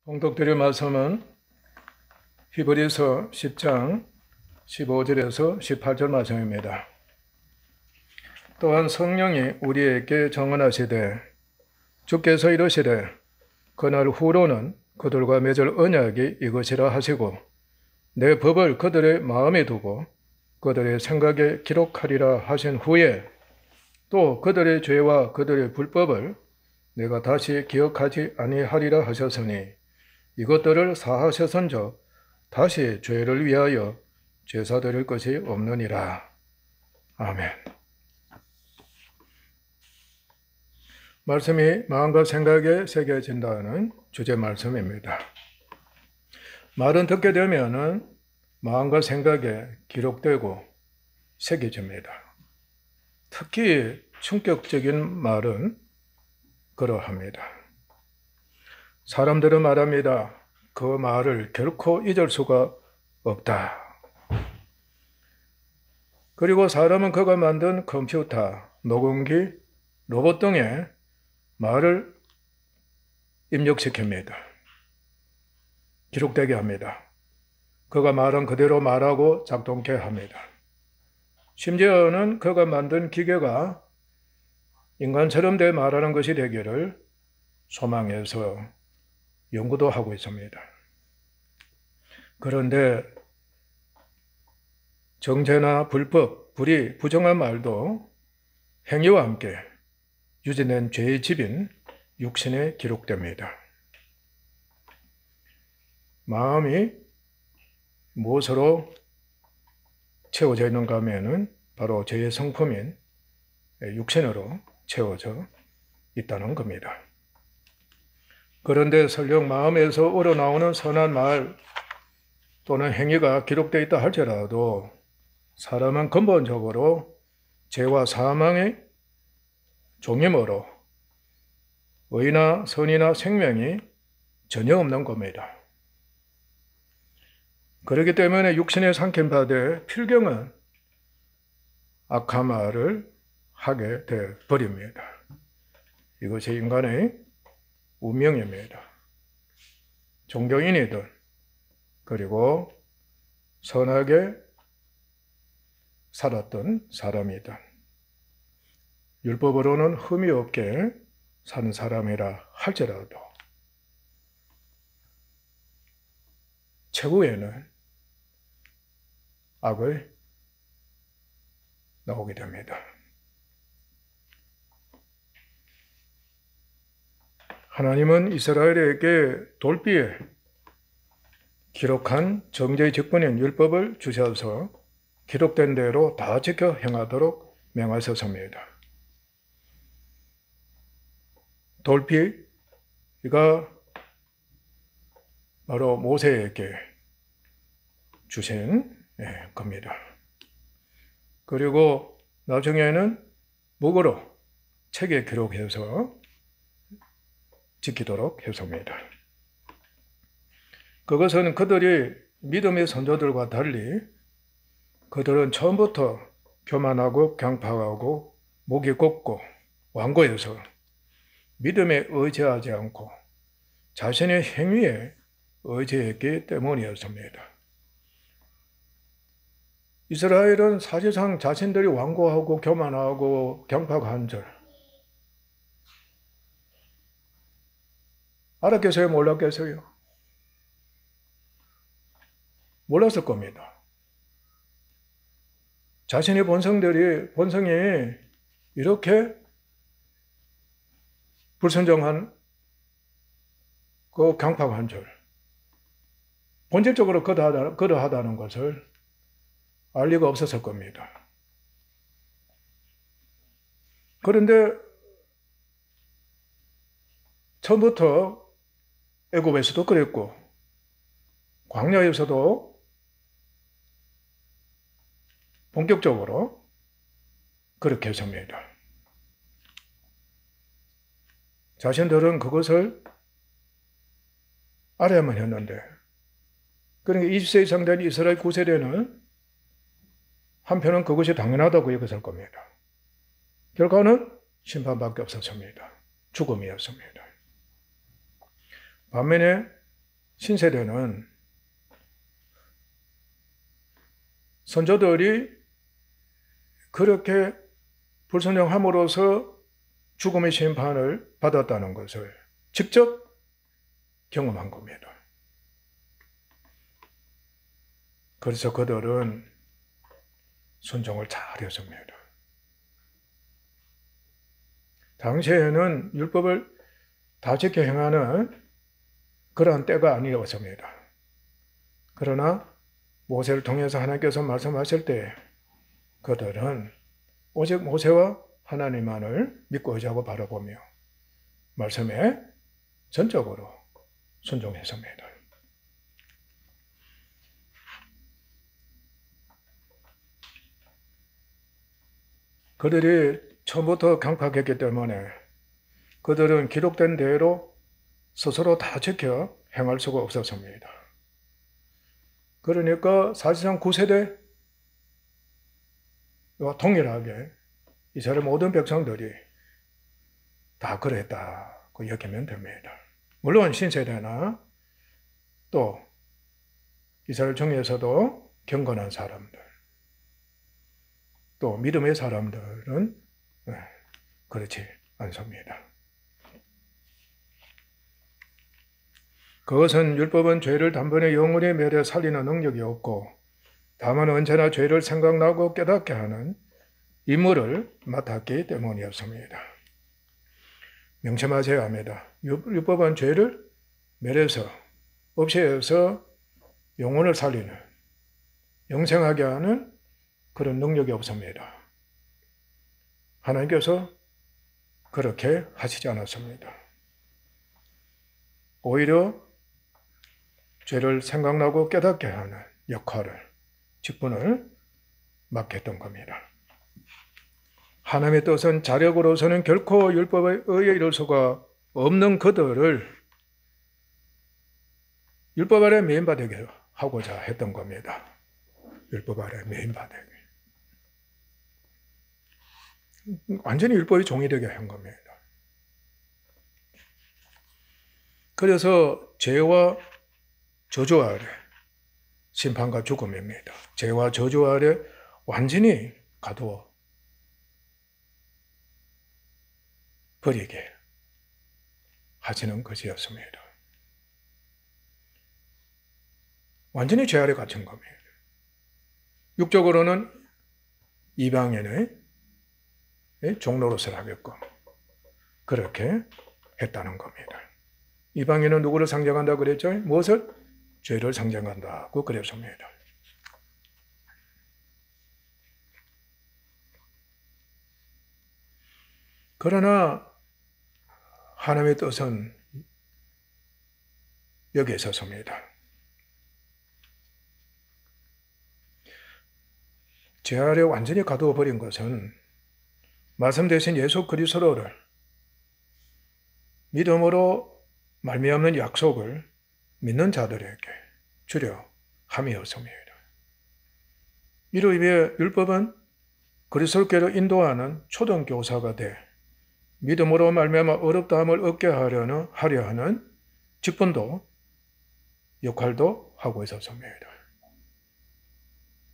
봉독드릴 말씀은 히브리서 10장 15절에서 18절 말씀입니다. 또한 성령이 우리에게 정언하시되 주께서 이르시되 그날 후로는 그들과 맺을 언약이 이것이라 하시고 내 법을 그들의 마음에 두고 그들의 생각에 기록하리라 하신 후에 또 그들의 죄와 그들의 불법을 내가 다시 기억하지 아니하리라 하셨으니 이것들을 사하셨은즉 다시 죄를 위하여 제사 드릴 것이 없느니라. 아멘. 말씀이 마음과 생각에 새겨진다는 주제 말씀입니다. 말은 듣게 되면은 마음과 생각에 기록되고 새겨집니다. 특히 충격적인 말은 그러합니다. 사람들은 말합니다. 그 말을 결코 잊을 수가 없다. 그리고 사람은 그가 만든 컴퓨터, 녹음기, 로봇 등에 말을 입력시킵니다. 기록되게 합니다. 그가 말한 그대로 말하고 작동케 합니다. 심지어는 그가 만든 기계가 인간처럼 말하는 것이 되기를 소망해서 연구도 하고 있습니다. 그런데 정죄나 불법, 불의, 부정한 말도 행위와 함께 유지된 죄의 집인 육신에 기록됩니다. 마음이 무엇으로 채워져 있는가 하면은 바로 죄의 성품인 육신으로 채워져 있다는 겁니다. 그런데 설령 마음에서 우러나오는 선한 말 또는 행위가 기록되어 있다 할지라도 사람은 근본적으로 죄와 사망의 종이므로 의나 선이나 생명이 전혀 없는 겁니다. 그렇기 때문에 육신에 삼킨 바되 필경은 악한 말을 하게 돼 버립니다. 이것이 인간의 운명입니다. 종교인이든 그리고 선하게 살았던 사람이든 율법으로는 흠이 없게 사는 사람이라 할지라도 최후에는 악을 나오게 됩니다. 하나님은 이스라엘에게 돌비에 기록한 정죄의 직분인 율법을 주셔서 기록된 대로 다 지켜 행하도록 명하셨습니다. 돌비가 바로 모세에게 주신 겁니다. 그리고 나중에는 목으로 책에 기록해서 지키도록 했습니다. 그것은 그들이 믿음의 선조들과 달리 그들은 처음부터 교만하고 강팍하고 목이 곱고 완고해서 믿음에 의지하지 않고 자신의 행위에 의지했기 때문이었습니다. 이스라엘은 사실상 자신들이 완고하고 교만하고 강팍한 줄 알았겠어요? 몰랐겠어요? 몰랐을 겁니다. 자신의 본성이 이렇게 불순종한 그 강팍한 줄, 본질적으로 그러하다는 것을 알 리가 없었을 겁니다. 그런데 처음부터 애굽에서도 그랬고 광야에서도 본격적으로 그렇게 했습니다. 자신들은 그것을 알아야만 했는데 그러니까 20세 이상 된 이스라엘 9세대는 한편은 그것이 당연하다고 여겼을 겁니다. 결과는 심판밖에 없었습니다. 죽음이었습니다. 반면에 신세대는 선조들이 그렇게 불순종함으로써 죽음의 심판을 받았다는 것을 직접 경험한 겁니다. 그래서 그들은 순종을 잘했습니다. 당시에는 율법을 다 지켜 행하는 그러한 때가 아니었습니다. 그러나 모세를 통해서 하나님께서 말씀하실 때 그들은 오직 모세와 하나님만을 믿고 의지하고 바라보며 말씀에 전적으로 순종했습니다. 그들이 처음부터 강팍했기 때문에 그들은 기록된 대로 스스로 다 지켜 행할 수가 없었습니다. 그러니까 사실상 9세대와 동일하게 이스라엘 모든 백성들이 다 그랬다고 여기면 됩니다. 물론 신세대나 또 이스라엘 중에서도 경건한 사람들, 또 믿음의 사람들은 그렇지 않습니다. 그것은 율법은 죄를 단번에 영원히 멸해 살리는 능력이 없고 다만 언제나 죄를 생각나고 깨닫게 하는 임무를 맡았기 때문이었습니다. 명심하셔야 합니다. 율법은 죄를 멸해서 없이 해서 영혼을 살리는, 영생하게 하는 그런 능력이 없습니다. 하나님께서 그렇게 하시지 않았습니다. 오히려 죄를 생각나고 깨닫게 하는 역할을, 직분을 맡겼던 겁니다. 하나님의 뜻은 자력으로서는 결코 율법에 의해 이룰 수가 없는 그들을 율법 아래 매인바되게 하고자 했던 겁니다. 율법 아래 매인바되게. 완전히 율법이 종이 되게 한 겁니다. 그래서 죄와 저주 아래 심판과 죽음입니다. 죄와 저주 아래 완전히 가두어 버리게 하시는 것이었습니다. 완전히 죄 아래 갇힌 겁니다. 육적으로는 이방인의 종로로서 하게끔 그렇게 했다는 겁니다. 이방인은 누구를 상징한다고 그랬죠? 무엇을? 죄를 상징한다고 그랬습니다. 그러나 하나님의 뜻은 여기에 있었습니다. 죄 아래 완전히 가두어 버린 것은 말씀 대신 예수 그리스도를 믿음으로 말미암는 약속을 믿는 자들에게 주려 함이었습니다. 이로 인해 율법은 그리스도께로 인도하는 초등교사가 돼 믿음으로 말미암아 어렵다함을 얻게 하려 하는 직분도 역할도 하고 있었습니다.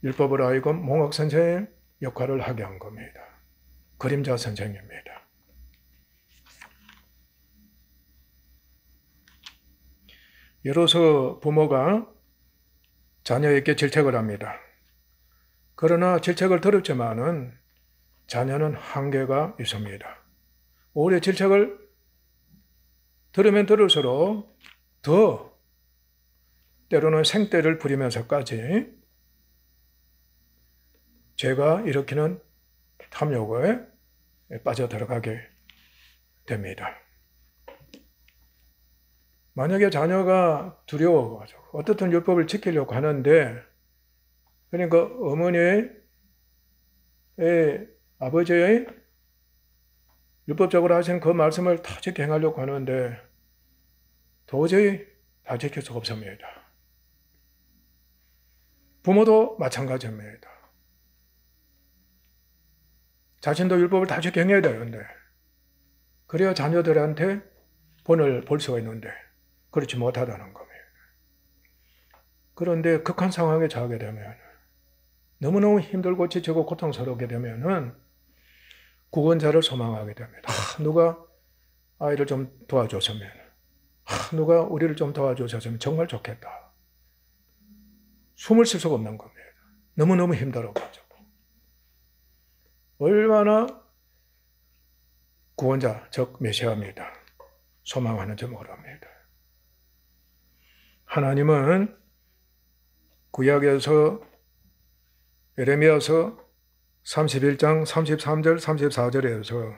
율법을 하여금 몽학 선생의 역할을 하게 한 겁니다. 그림자 선생입니다. 예로서 부모가 자녀에게 질책을 합니다. 그러나 질책을 들었지만은 자녀는 한계가 있습니다. 오히려 질책을 들으면 들을수록 더 때로는 생떼를 부리면서까지 죄가 일으키는 탐욕에 빠져들어가게 됩니다. 만약에 자녀가 두려워가지고 어떻든 율법을 지키려고 하는데 그러니까 어머니의 아버지의 율법적으로 하신 그 말씀을 다 지켜 행하려고 하는데 도저히 다 지킬 수가 없습니다. 부모도 마찬가지입니다. 자신도 율법을 다 지켜 행해야 되는데 그래야 자녀들한테 본을 볼 수가 있는데 그렇지 못하다는 겁니다. 그런데 극한 상황에 처하게 되면, 너무너무 힘들고 지치고 고통스럽게 되면은 구원자를 소망하게 됩니다. 누가 아이를 좀 도와줬으면, 누가 우리를 좀 도와주셨으면 정말 좋겠다. 숨을 쉴 수가 없는 겁니다. 너무너무 힘들어가지고. 얼마나 구원자, 즉 메시아입니다. 소망하는지 모릅니다. 하나님은 구약에서 예레미야서 31장 33절 34절에서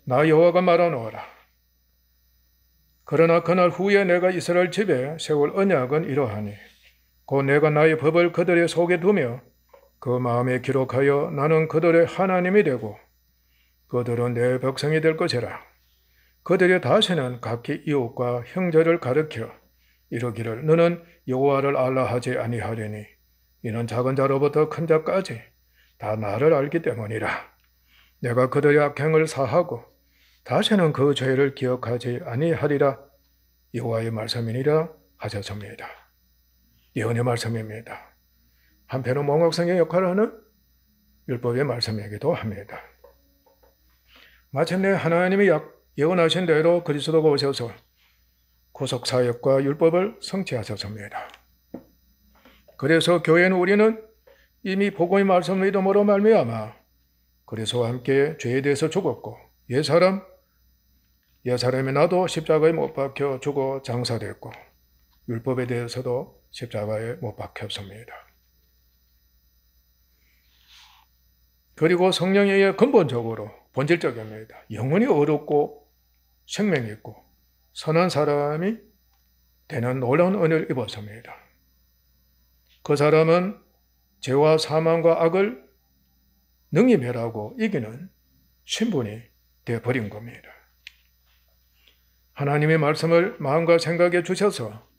나 여호와가 말하노라. 그러나 그날 후에 내가 이스라엘 집에 세울 언약은 이러하니 곧 내가 나의 법을 그들의 속에 두며 그 마음에 기록하여 나는 그들의 하나님이 되고 그들은 내 백성이 될 것이라. 그들이 다시는 각기 이웃과 형제를 가르쳐 이르기를 너는 여호와를 알라 하지 아니하리니 이는 작은 자로부터 큰 자까지 다 나를 알기 때문이라. 내가 그들의 악행을 사하고 다시는 그 죄를 기억하지 아니하리라. 여호와의 말씀이니라 하셨습니다. 예언의 말씀입니다. 한편은 몽학성의 역할을 하는 율법의 말씀이기도 합니다. 마침내 하나님이 예언하신 대로 그리스도가 오셔서 구속사역과 율법을 성취하셨습니다. 그래서 교회는 우리는 이미 복음의 말씀을 믿음으로 말미암아 그리스도와 함께 죄에 대해서 죽었고 옛사람이 나도 십자가에 못 박혀 죽어 장사됐고 율법에 대해서도 십자가에 못 박혔습니다. 그리고 성령에 의해 근본적으로 본질적입니다. 영혼이 어렵고 생명이 있고 선한 사람이 되는 놀라운 은혜를 입었습니다. 그 사람은 죄와 사망과 악을 능히 멸하고 이기는 신분이 되어버린 겁니다. 하나님의 말씀을 마음과 생각에 주셔서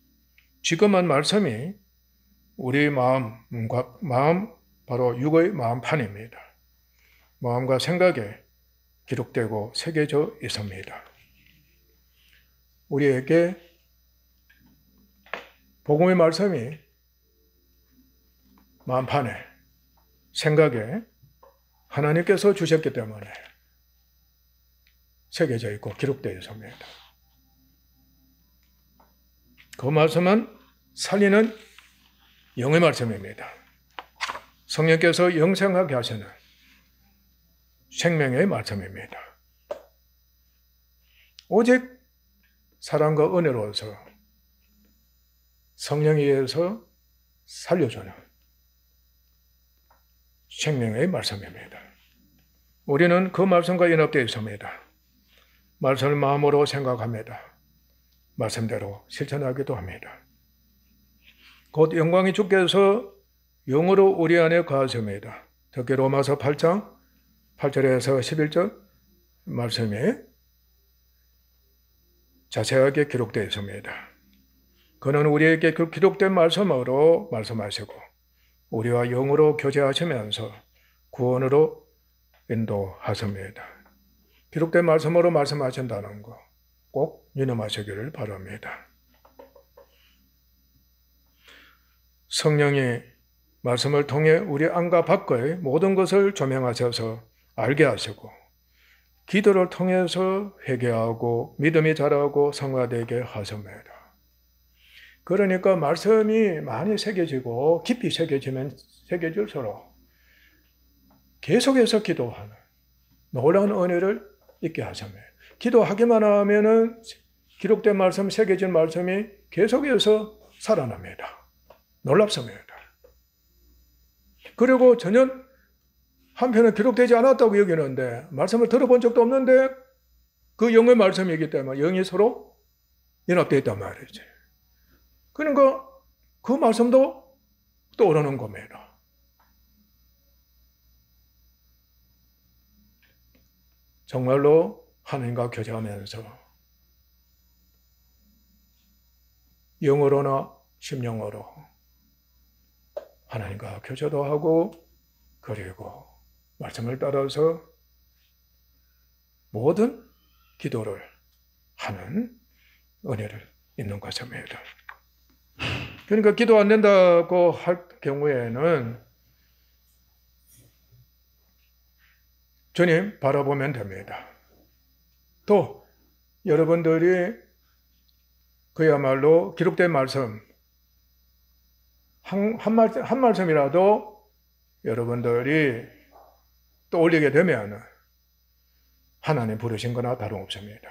지금은 말씀이 우리 마음 바로 육의 마음판입니다. 마음과 생각에 기록되고 새겨져 있습니다. 우리에게 복음의 말씀이 마음판에 생각에 하나님께서 주셨기 때문에 새겨져 있고 기록되어 있습니다. 그 말씀은 살리는 영의 말씀입니다. 성령께서 영생하게 하시는 생명의 말씀입니다. 오직 사랑과 은혜로서 성령에 의해서 살려주는 생명의 말씀입니다. 우리는 그 말씀과 연합되어 있습니다. 말씀을 마음으로 생각합니다. 말씀대로 실천하기도 합니다. 곧 영광이 주께서 영으로 우리 안에 거하십니다. 특히 로마서 8장 8절에서 11절 말씀에 자세하게 기록되어 있습니다. 그는 우리에게 그 기록된 말씀으로 말씀하시고 우리와 영으로 교제하시면서 구원으로 인도하십니다. 기록된 말씀으로 말씀하신다는 거 꼭 유념하시기를 바랍니다. 성령이 말씀을 통해 우리 안과 밖의 모든 것을 조명하셔서 알게 하시고 기도를 통해서 회개하고 믿음이 자라고 성화되게 하십니다. 그러니까 말씀이 많이 새겨지고 깊이 새겨지면 새겨질수록 계속해서 기도하는 놀라운 은혜를 있게 하십니다. 기도하기만 하면은 기록된 말씀, 새겨진 말씀이 계속해서 살아납니다. 놀랍습니다. 그리고 전혀 한편은 기록되지 않았다고 여기는데 말씀을 들어본 적도 없는데 그 영의 말씀이기 때문에 영이 서로 연합되어 있단 말이지. 그러니까 그 말씀도 떠오르는 겁니다. 정말로 하나님과 교제하면서 영으로나 심령으로 하나님과 교제도 하고 그리고 말씀을 따라서 모든 기도를 하는 은혜를 있는 것입니다. 그러니까 기도 안 된다고 할 경우에는 주님 바라보면 됩니다. 또 여러분들이 그야말로 기록된 말씀 한 말씀이라도 여러분들이 떠올리게 되면 하나님 부르신 거나 다름없습니다.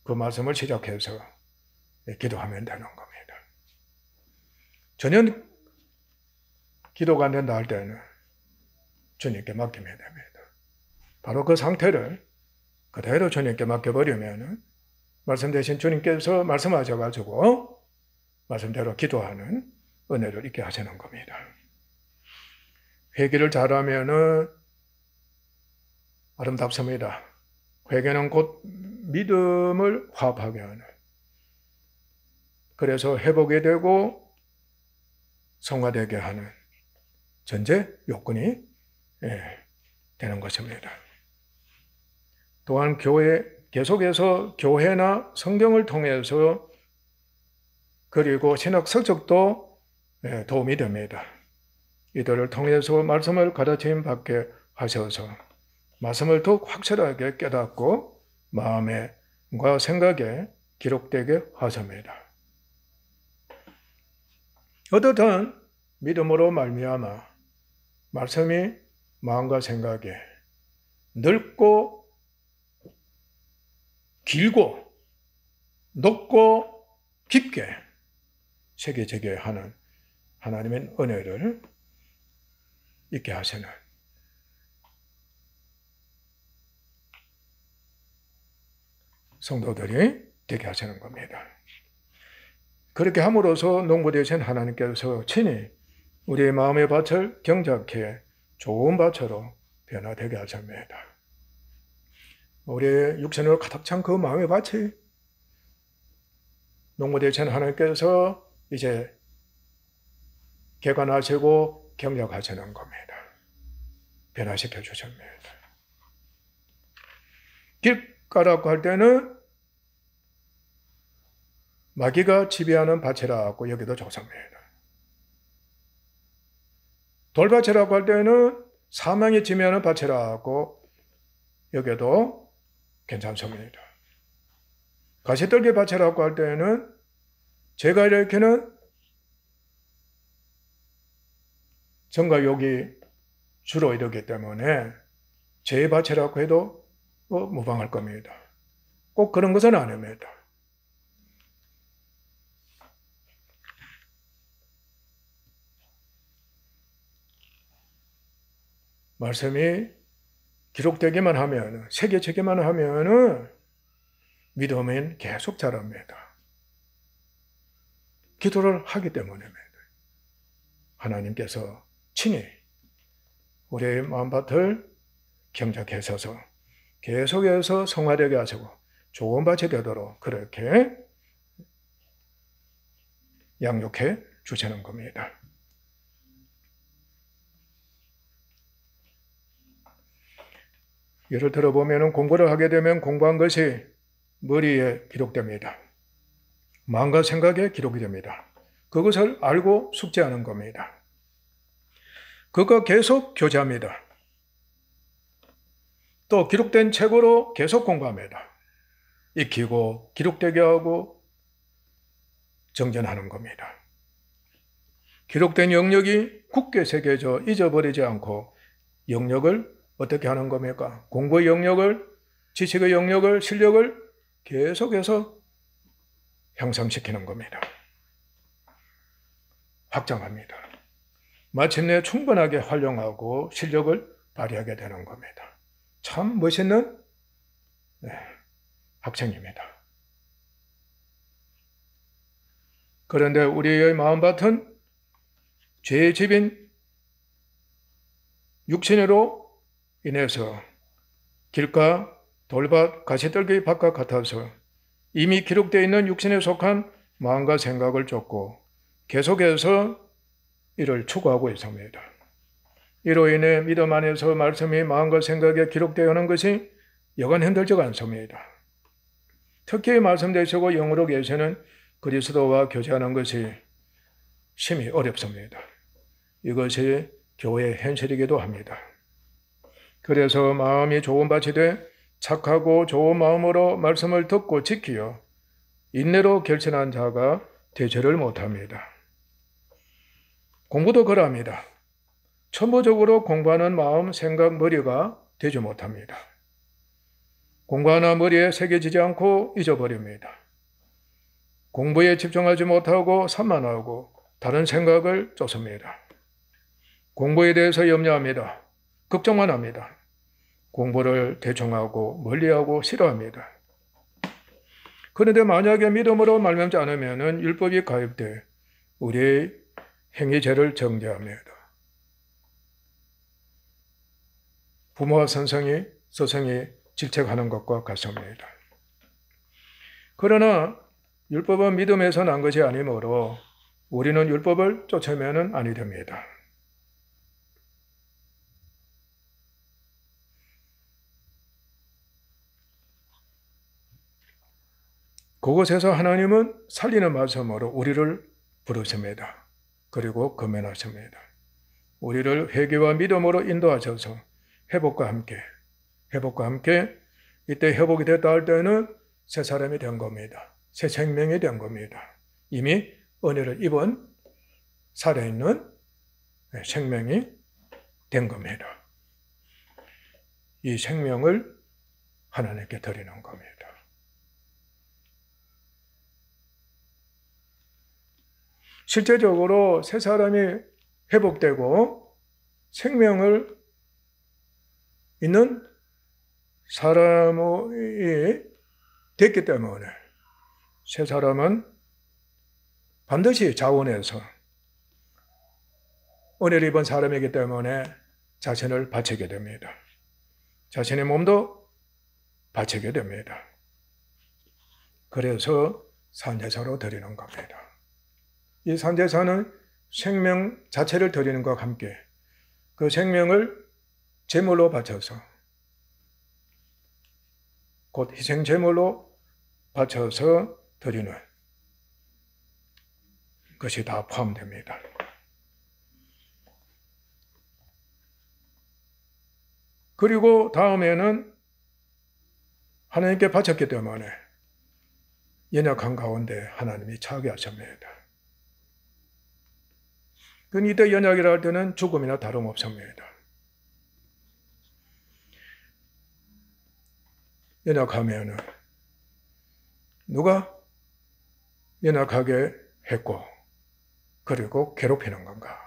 그 말씀을 시작해서 기도하면 되는 겁니다. 전혀 기도가 안 된다 할 때는 주님께 맡기면 됩니다. 바로 그 상태를 그대로 주님께 맡겨버리면 말씀 대신 주님께서 말씀하셔가지고 말씀대로 기도하는 은혜를 있게 하시는 겁니다. 회개를 잘하면은 아름답습니다. 회개는 곧 믿음을 화합하게 하는, 그래서 회복이 되고 성화되게 하는 전제 요건이 되는 것입니다. 또한 계속해서 교회나 성경을 통해서 그리고 신학 서적도 도움이 됩니다. 이들을 통해서 말씀을 가르침 받게 하셔서 말씀을 더욱 확실하게 깨닫고 마음과 생각에 기록되게 하십니다. 어떻든 믿음으로 말미암아 말씀이 마음과 생각에 넓고 길고 높고 깊게 새겨지게 하는 하나님의 은혜를 있게 하시는 성도들이 되게 하시는 겁니다. 그렇게 함으로써 농부 되신 하나님께서 친히 우리의 마음의 밭을 경작해 좋은 밭으로 변화되게 하십니다. 우리의 육신으로 가득 찬 그 마음의 밭이 농부 되신 하나님께서 이제 개관하시고 경작하시는 겁니다. 변화시켜 주십니다. 길가라고 할 때는 마귀가 지배하는 밭이라고 여기도 좋습니다. 돌밭이라고 할 때는 사망이 지배하는 밭이라고 여기도 괜찮습니다. 가시떨기 밭이라고 할 때는 제가 일으키는 정과 욕이 주로 이르기 때문에 제 밭이라고 해도 무방할 겁니다. 꼭 그런 것은 아닙니다. 말씀이 기록되기만 하면, 새겨지기만 하면 믿음은 계속 자랍니다. 기도를 하기 때문입니다. 하나님께서 친히 우리의 마음밭을 경작하셔서 계속해서 성화되게 하시고 좋은 밭이 되도록 그렇게 양육해 주시는 겁니다. 예를 들어 보면 공부를 하게 되면 공부한 것이 머리에 기록됩니다. 마음과 생각에 기록이 됩니다. 그것을 알고 숙지하는 겁니다. 그거 계속 교제합니다. 또 기록된 책으로 계속 공부합니다. 익히고 기록되게 하고 정전하는 겁니다. 기록된 영역이 굳게 새겨져 잊어버리지 않고 영역을 어떻게 하는 겁니까? 공부의 영역을, 지식의 영역을, 실력을 계속해서 향상시키는 겁니다. 확장합니다. 마침내 충분하게 활용하고 실력을 발휘하게 되는 겁니다. 참 멋있는 학생입니다. 그런데 우리의 마음밭은 죄의 집인 육신으로 인해서 길가, 돌밭, 가시떨기 밭과 같아서 이미 기록되어 있는 육신에 속한 마음과 생각을 쫓고 계속해서 이를 추구하고 있습니다. 이로 인해 믿음 안에서 말씀이 마음과 생각에 기록되어 있는 것이 여간 힘들지가 않습니다. 특히 말씀되시고 영으로 계시는 그리스도와 교제하는 것이 심히 어렵습니다. 이것이 교회의 현실이기도 합니다. 그래서 마음이 좋은 밭이 돼 착하고 좋은 마음으로 말씀을 듣고 지키어 인내로 결신한 자가 되지를 못합니다. 공부도 그러합니다. 천부적으로 공부하는 마음, 생각, 머리가 되지 못합니다. 공부 하나 머리에 새겨지지 않고 잊어버립니다. 공부에 집중하지 못하고 산만하고 다른 생각을 쫓습니다. 공부에 대해서 염려합니다. 걱정만 합니다. 공부를 대충하고 멀리하고 싫어합니다. 그런데 만약에 믿음으로 말미암지 않으면 율법이 가입돼 우리의 행위죄를 정죄합니다. 부모와 스승이 질책하는 것과 같습니다. 그러나 율법은 믿음에서 난 것이 아니므로 우리는 율법을 쫓으면 아니 됩니다. 그곳에서 하나님은 살리는 말씀으로 우리를 부르십니다. 그리고 권면하십니다. 우리를 회개와 믿음으로 인도하셔서 회복과 함께 이때 회복이 됐다 할 때는 새 사람이 된 겁니다. 새 생명이 된 겁니다. 이미 은혜를 입은 살아있는 생명이 된 겁니다. 이 생명을 하나님께 드리는 겁니다. 실제적으로 새 사람이 회복되고 생명을 있는 사람이 됐기 때문에 새 사람은 반드시 자원해서 은혜를 입은 사람이기 때문에 자신을 바치게 됩니다. 자신의 몸도 바치게 됩니다. 그래서 산제사로 드리는 겁니다. 이 산제사는 생명 자체를 드리는 것과 함께 그 생명을 제물로 바쳐서 곧 희생 제물로 바쳐서 드리는 것이 다 포함됩니다. 그리고 다음에는 하나님께 바쳤기 때문에 연약한 가운데 하나님이 차게 하십니다. 이때 연약이라 할 때는 죽음이나 다름없습니다. 연약하면 누가 연약하게 했고 그리고 괴롭히는 건가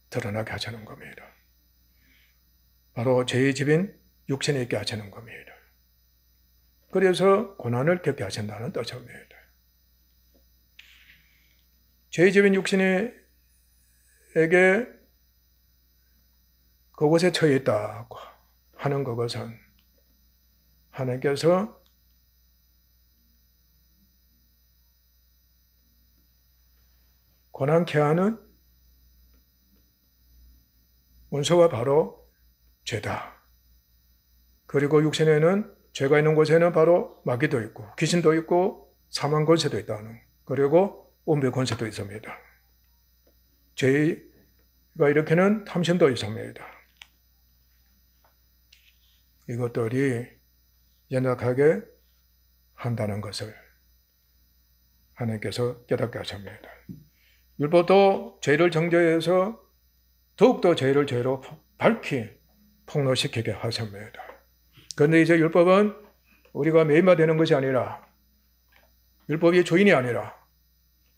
드러나게 하시는 겁니다. 바로 죄의 집인 육신에 있게 하시는 겁니다. 그래서 고난을 겪게 하신다는 뜻입니다. 죄의 집인 육신에게 그곳에 처해 있다고 하는 그것은 하나님께서 고난케 하는 원소가 바로 죄다. 그리고 육신에는 죄가 있는 곳에는 바로 마귀도 있고 귀신도 있고 사망 권세도 있다는, 그리고 운명 권세도 있습니다. 죄가 일으키는 탐심도 있습니다. 이것들이 연약하게 한다는 것을 하나님께서 깨닫게 하십니다. 율법도 죄를 정죄해서 더욱더 죄를 죄로 밝히 폭로시키게 하십니다. 그런데 이제 율법은 우리가 매인마 되는 것이 아니라, 율법이 주인이 아니라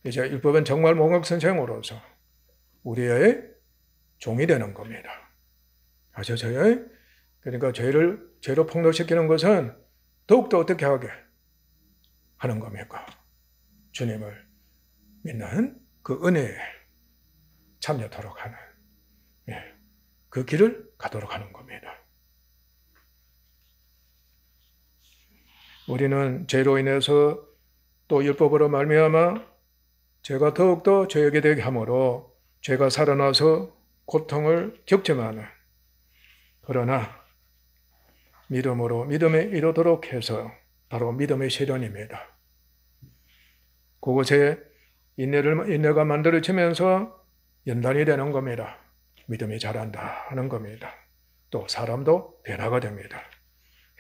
이제 율법은 정말 목학선생으로서 우리의 종이 되는 겁니다. 아셨어요? 그러니까 죄로 폭로시키는 것은 더욱더 어떻게 하게 하는 겁니까? 주님을 믿는 그 은혜에 참여토록 하는 그 길을 가도록 하는 겁니다. 우리는 죄로 인해서 또 율법으로 말미암아 죄가 더욱더 죄에게 되게 함으로 죄가 살아나서 고통을 겪지만, 그러나 믿음으로 믿음에 이르도록 해서 바로 믿음의 실현입니다. 그곳에 인내가 만들어지면서 연단이 되는 겁니다. 믿음이 자란다 하는 겁니다. 또 사람도 변화가 됩니다.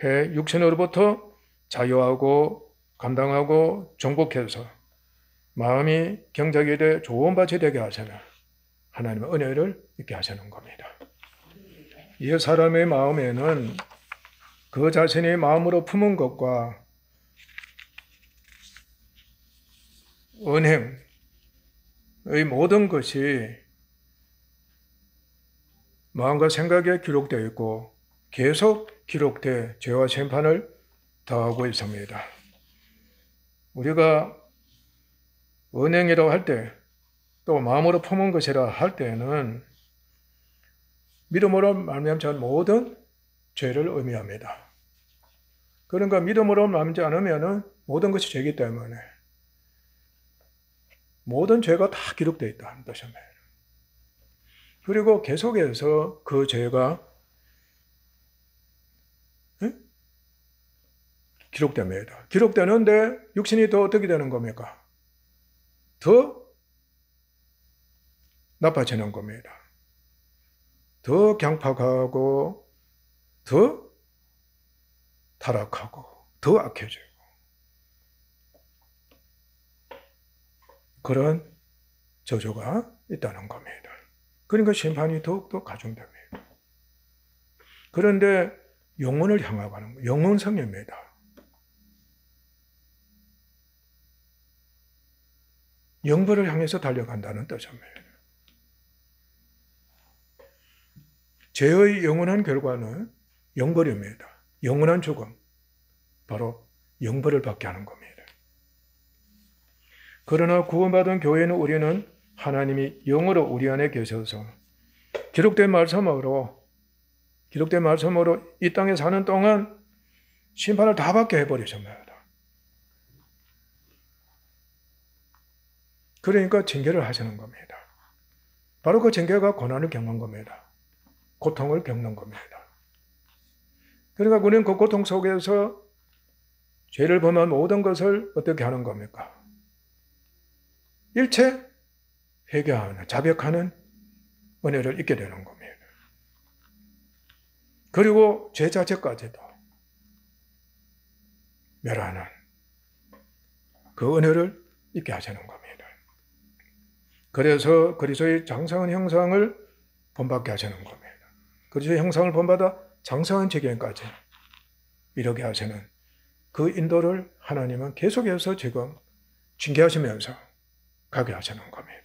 육신으로부터 자유하고 감당하고 정복해서 마음이 경작이 돼 좋은 밭이 되게 하시는 하나님의 은혜를 있게 하시는 겁니다. 이 사람의 마음에는 그 자신이 마음으로 품은 것과 은행의 모든 것이 마음과 생각에 기록되어 있고 계속 기록돼 죄와 심판을 더하고 있습니다. 우리가 은행이라고 할 때, 또 마음으로 품은 것이라 할 때는 믿음으로 말미암지 모든 죄를 의미합니다. 그러니까 믿음으로 말미암지 않으면 모든 것이 죄이기 때문에 모든 죄가 다 기록되어 있다는 뜻입니다. 그리고 계속해서 그 죄가 기록됩니다. 기록되는데 육신이 더 어떻게 되는 겁니까? 더 나빠지는 겁니다. 더 강팍하고 더 타락하고 더 악해지고 그런 저주가 있다는 겁니다. 그러니까 심판이 더욱더 가중됩니다. 그런데 영혼을 향하고 하는 거예요. 영혼성입니다. 영벌을 향해서 달려간다는 뜻입니다. 죄의 영원한 결과는 영벌입니다. 영원한 죽음, 바로 영벌을 받게 하는 겁니다. 그러나 구원받은 교회는 우리는 하나님이 영으로 우리 안에 계셔서 기록된 말씀으로 이 땅에 사는 동안 심판을 다 받게 해버리십니다. 그러니까 징계를 하시는 겁니다. 바로 그 징계가 고난을 겪는 겁니다. 고통을 겪는 겁니다. 그러니까 우리는 그 고통 속에서 죄를 범한 모든 것을 어떻게 하는 겁니까? 일체 회개하는, 자백하는 은혜를 잊게 되는 겁니다. 그리고 죄 자체까지도 멸하는 그 은혜를 잊게 하시는 겁니다. 그래서 그리스도의 장성한 형상을 본받게 하시는 겁니다. 그리스도의 형상을 본받아 장성한 지경까지 이르게 하시는 그 인도를 하나님은 계속해서 지금 징계하시면서 가게 하시는 겁니다.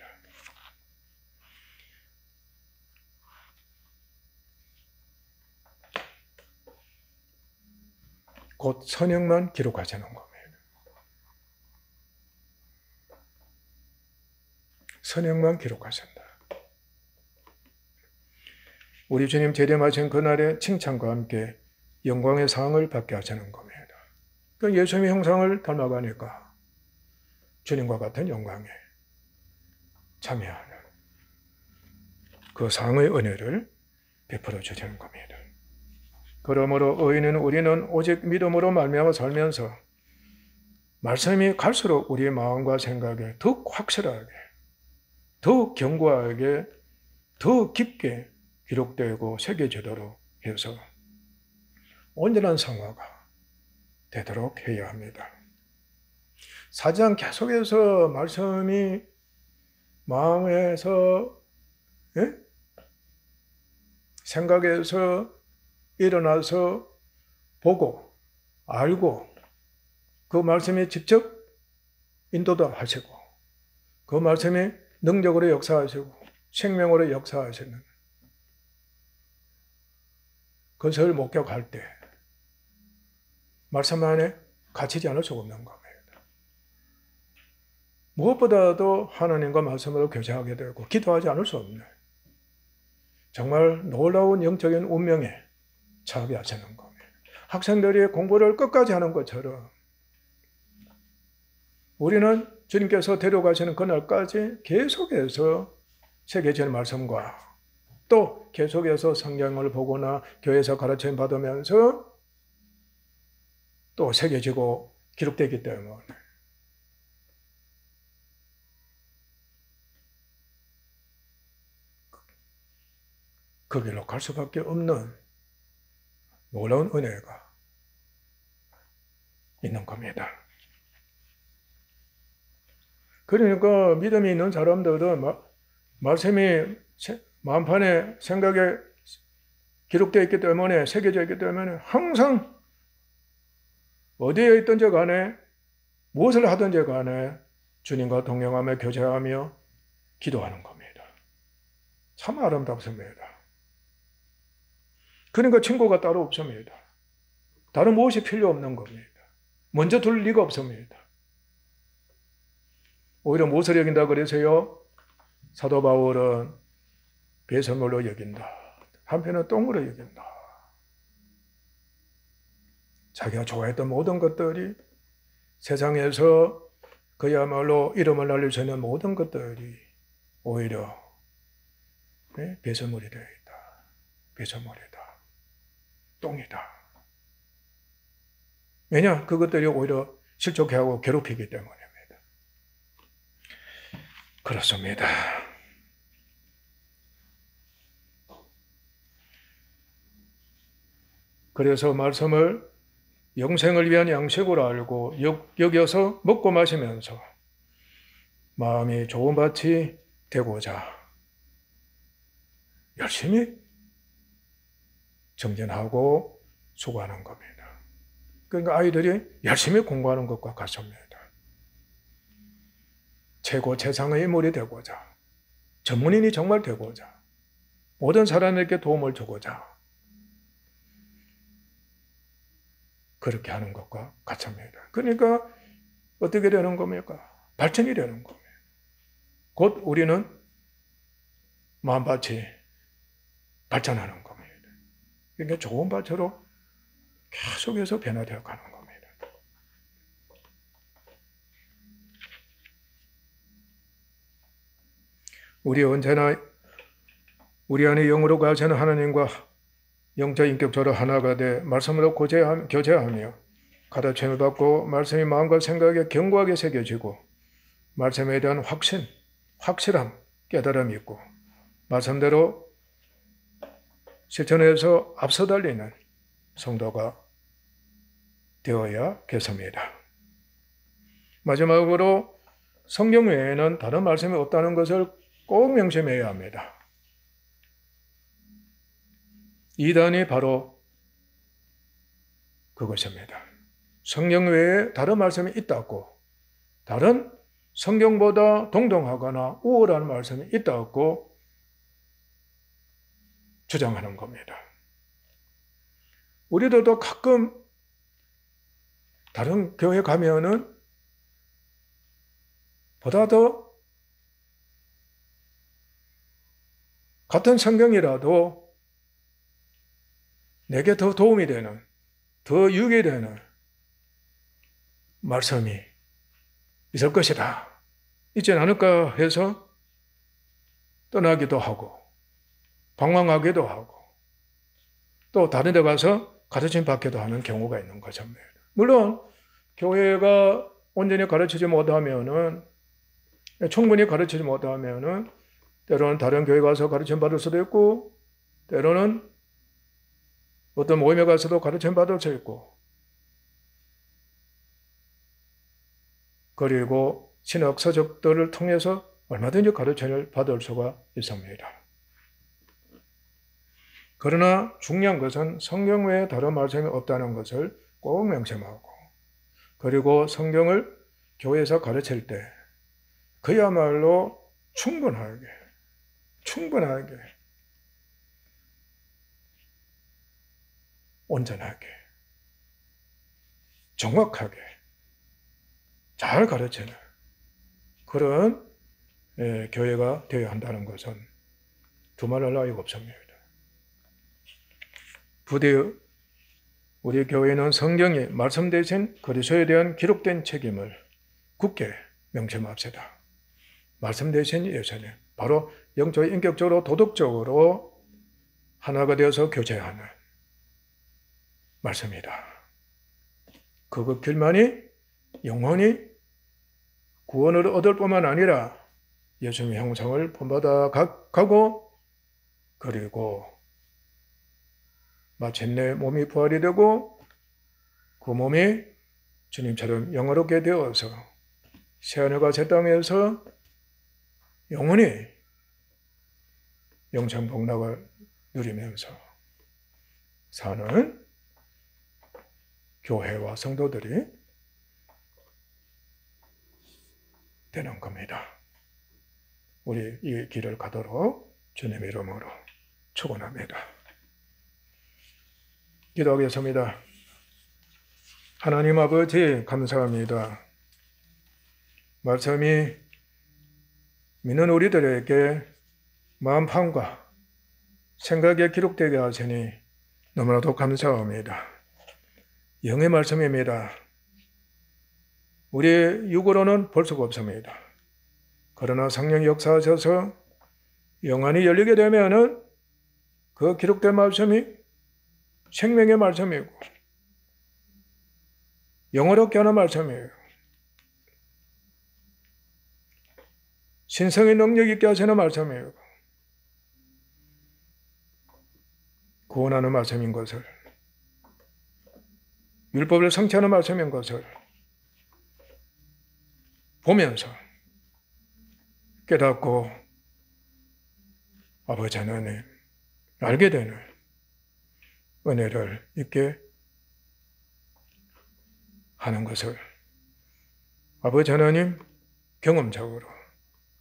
곧 선행만 기록하시는 겁니다. 선행만 기록하신다. 우리 주님 재림하신 그날의 칭찬과 함께 영광의 상을 받게 하시는 겁니다. 그 예수님의 형상을 닮아가니까 주님과 같은 영광에 참여하는 그 상의 은혜를 베풀어 주시는 겁니다. 그러므로 의인은 우리는 오직 믿음으로 말미암아 살면서 말씀이 갈수록 우리의 마음과 생각에 더 확실하게, 더 견고하게, 더 깊게 기록되고 새겨지도록 해서 온전한 성화가 되도록 해야 합니다. 사장 계속해서 말씀이 마음에서 생각에서 일어나서 보고 알고 그 말씀이 직접 인도도 하시고 그 말씀이 능력으로 역사하시고 생명으로 역사하시는 그것을 목격할 때 말씀 안에 갇히지 않을 수가 없는 겁니다. 무엇보다도 하나님과 말씀으로 교제하게 되고 기도하지 않을 수 없는 정말 놀라운 영적인 운명에 참여하게 하시는 겁니다. 학생들이 공부를 끝까지 하는 것처럼 우리는 주님께서 데려가시는 그날까지 계속해서 새겨진 말씀과 또 계속해서 성경을 보거나 교회에서 가르침 받으면서 또 새겨지고 기록되기 때문에 그 길로 갈 수밖에 없는 놀라운 은혜가 있는 겁니다. 그러니까 믿음이 있는 사람들은 말씀이 마음판에 생각에 기록되어 있기 때문에, 새겨져 있기 때문에 항상 어디에 있든지 간에 무엇을 하든지 간에 주님과 동행하며 교제하며 기도하는 겁니다. 참 아름답습니다. 그러니까 친구가 따로 없습니다. 다른 무엇이 필요 없는 겁니다. 먼저 둘 리가 없습니다. 오히려 무엇을 여긴다 그래서요? 사도 바울은 배설물로 여긴다. 한편은 똥으로 여긴다. 자기가 좋아했던 모든 것들이, 세상에서 그야말로 이름을 날릴 수 있는 모든 것들이 오히려 배설물이 되어 있다. 배설물이다. 똥이다. 왜냐? 그것들이 오히려 실족해하고 괴롭히기 때문입니다. 그렇습니다. 그래서 말씀을 영생을 위한 양식으로 알고 여겨서 먹고 마시면서 마음이 좋은 밭이 되고자 열심히 정진하고 수고하는 겁니다. 그러니까 아이들이 열심히 공부하는 것과 같습니다. 최고 최상의 인물이 되고자, 전문인이 정말 되고자, 모든 사람에게 도움을 주고자 그렇게 하는 것과 같습니다. 그러니까 어떻게 되는 겁니까? 발전이 되는 겁니다. 곧 우리는 마음밭이 발전하는 겁니다. 그러니까 좋은 밭으로 계속해서 변화되어 가는 겁니다. 우리 언제나 우리 안에 영으로 가시는 하나님과 영적 인격적으로 하나가 돼 말씀으로 교제하며 가르침을 받고 말씀이 마음과 생각에 견고하게 새겨지고 말씀에 대한 확실함, 깨달음이 있고 말씀대로 실천해서 앞서 달리는 성도가 되어야겠습니다. 마지막으로 성경 외에는 다른 말씀이 없다는 것을 꼭 명심해야 합니다. 이단이 바로 그것입니다. 성경 외에 다른 말씀이 있다고, 다른 성경보다 동등하거나 우월한 말씀이 있다고 주장하는 겁니다. 우리들도 가끔 다른 교회 가면은 보다 더 같은 성경이라도 내게 더 도움이 되는, 더 유익이 되는 말씀이 있을 것이다. 있지 않을까 해서 떠나기도 하고 방황하기도 하고 또 다른 데 가서 가르침 받기도 하는 경우가 있는 것입니다. 물론 교회가 온전히 가르치지 못하면은, 충분히 가르치지 못하면은 때로는 다른 교회 가서 가르침 받을 수도 있고 때로는 어떤 모임에 가서도 가르침 받을 수 있고, 그리고 신학 서적들을 통해서 얼마든지 가르침을 받을 수가 있습니다. 그러나 중요한 것은 성경 외에 다른 말씀이 없다는 것을 꼭 명심하고, 그리고 성경을 교회에서 가르칠 때 그야말로 충분하게 온전하게 정확하게 잘 가르치는 그런 교회가 되어야 한다는 것은 두말할 나위가 없습니다. 부디 우리 교회는 성경이 말씀 대신 그리스도에 대한 기록된 책임을 굳게 명심합시다. 말씀 대신 예수님, 바로 영적, 인격적으로, 도덕적으로 하나가 되어서 교제하는 말씀이다. 그 길만이 영원히 구원을 얻을 뿐만 아니라 예수님의 형상을 본받아 가고, 그리고 마침내 몸이 부활이 되고 그 몸이 주님처럼 영화롭게 되어서 새하늘과 새 땅에서 영원히 영생 복락을 누리면서 사는 교회와 성도들이 되는 겁니다. 우리 이 길을 가도록 주님의 이름으로 축원합니다. 기도하겠습니다. 하나님 아버지 감사합니다. 말씀이 믿는 우리들에게 마음판과 생각에 기록되게 하시니 너무나도 감사합니다. 영의 말씀입니다. 우리의 육으로는 볼 수가 없습니다. 그러나 성령이 역사하셔서 영안이 열리게 되면은 그 기록된 말씀이 생명의 말씀이고 영어롭게 하는 말씀이에요. 신성의 능력 있게 하시는 말씀이에요. 구원하는 말씀인 것을, 율법을 성취하는 말씀인 것을 보면서 깨닫고 아버지 하나님 알게 되는 은혜를 있게 하는 것을 아버지 하나님 경험적으로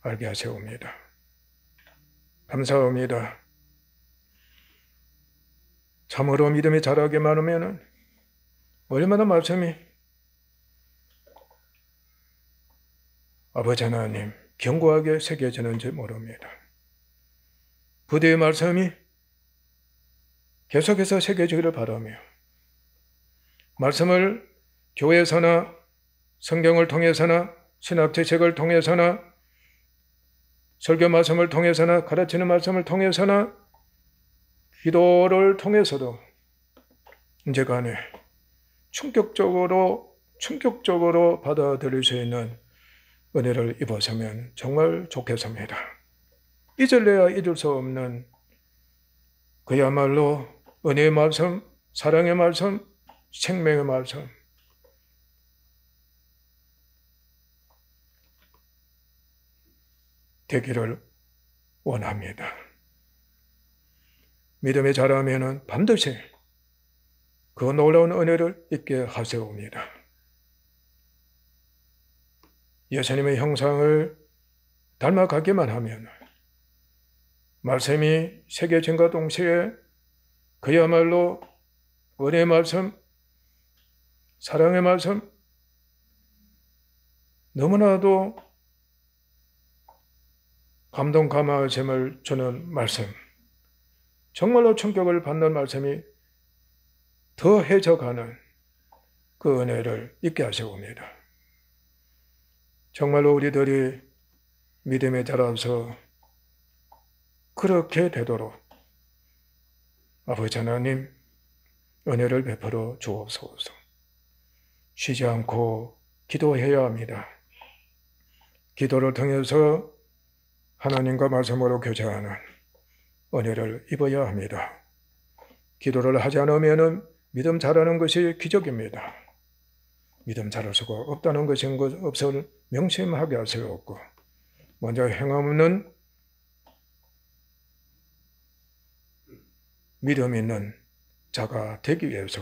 알게 하시옵니다. 감사합니다. 참으로 믿음이 자라게 많으면 얼마나 말씀이 아버지 하나님 견고하게 새겨지는지 모릅니다. 부대의 말씀이 계속해서 새겨지기를 바라며 말씀을 교회에서나 성경을 통해서나 신학지식을 통해서나 설교 말씀을 통해서나 가르치는 말씀을 통해서나 기도를 통해서도 이제간에 충격적으로 받아들일 수 있는 은혜를 입었으면 정말 좋겠습니다. 잊을래야 잊을 수 없는 그야말로 은혜의 말씀, 사랑의 말씀, 생명의 말씀 되기를 원합니다. 믿음이 자라면 반드시 그 놀라운 은혜를 있게 하시옵니다. 예수님의 형상을 닮아가기만 하면 말씀이 새겨진과 동시에 그야말로 은혜의 말씀, 사랑의 말씀, 너무나도 감동 감화심을 주는 말씀, 정말로 충격을 받는 말씀이 더해져가는 그 은혜를 있게 하시옵니다. 정말로 우리들이 믿음에 자라서 그렇게 되도록 아버지 하나님 은혜를 베풀어 주옵소서. 쉬지 않고 기도해야 합니다. 기도를 통해서 하나님과 말씀으로 교제하는 은혜를 입어야 합니다. 기도를 하지 않으면 믿음 자라는 것이 기적입니다. 믿음 자랄 수가 없다는 것인 것을 명심하게 하시옵고 먼저 행함없는 믿음 있는 자가 되기 위해서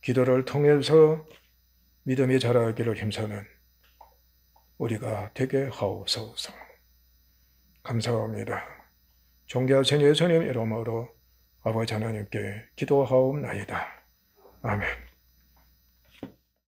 기도를 통해서 믿음이 자라기를 힘쓰는 우리가 되게 하옵소서. 감사합니다. 존귀하신 예수님 이름으로 아버지 하나님께 기도하옵나이다. 아멘.